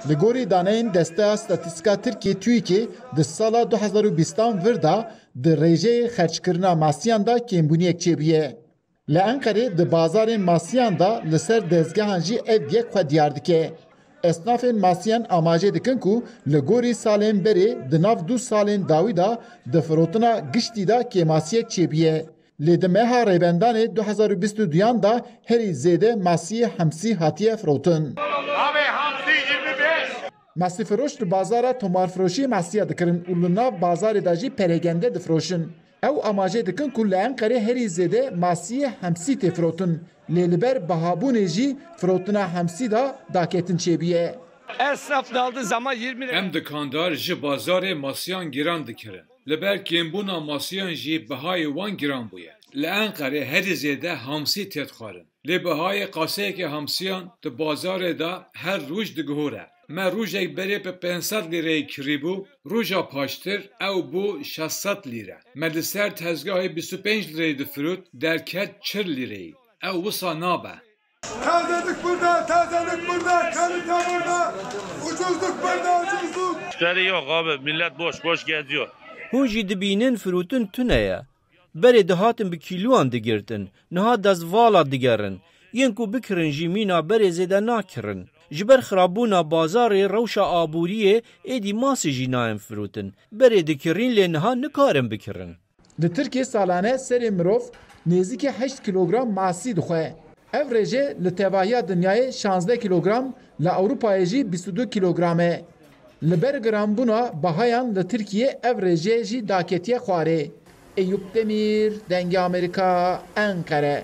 Li gorî daneyên Desteya Statîstika Tirkiye TÜİKê di sala 2020 virda di rêjeyê xerçkirina masiyan da kêmbûniyek çêbûye. Li Enqerê di bazarên masiyan da li ser dezgehan jî ev yek xwe diyar dike. Esnafên masiyan amaje dikin ku li gorî salên berê di nav 2 salên dawî da di firotina giştî da kêmasiyek çêbûye. Lê di meha rêbendanê 2022 da herî zêde masiyê hemsî hatiye firotin. Masî firoş di bazara tomarfiroşî masiya dikirin û li nav bazarê da jî peregende difroşin. Ew amaje dikin ku li Enqerê herî zêde masiyê hemsî tê firotin. Lê li ber bihabûnê jî firotina hemsî da daketin çêbûye. Esnaf daldığı zaman 20 lira. Em dikandar ji bazarê masiyan giran dikirin. Li ber kêmbûna masiyan jî bihayê wan giran bûye. Li Enqerê herî zêde hamsî tê dixwarin. Lê bihayê qaseyekê hamsiyan di bazarê da her roj digihore. Me rojek berê bi 500 lîreyê kirîbû, roja paştir ew bû 600 lîre. Me li ser tezgahê 25 lîreyê difirût, derket 40 lîreyê. Ew wisa nabe. Tazelik burada, tazelik burada, kalite burada, ucuzluk burada, ucuzluk. Müşteri yok abi, millet boş boş geziyor. Hûn jî dibînin firûtin tune ye. Berê dihatin bi kîloan digirtin, niha dezvala digerin. Yên ku bikirin jî mîna berê zêde nakirin. Ji ber xirabûna bazarê rewşa aboriyê êdî masê jî nayên firûtin. Berê dikirin lê niha nikarin bikirin. Li Tirkiye salane serê mirov nêzîkî 8 kilogram masî dixwe. Ev rêje li tevahiya dinyayê 16 kilogram, li Ewropayê jî 22 kilogram e. Li ber giranbûna bahayan li Tirkiye ev rêjê jî daketiye xwarê. Eyüp Demir, Dengê Amerîka, Enqere.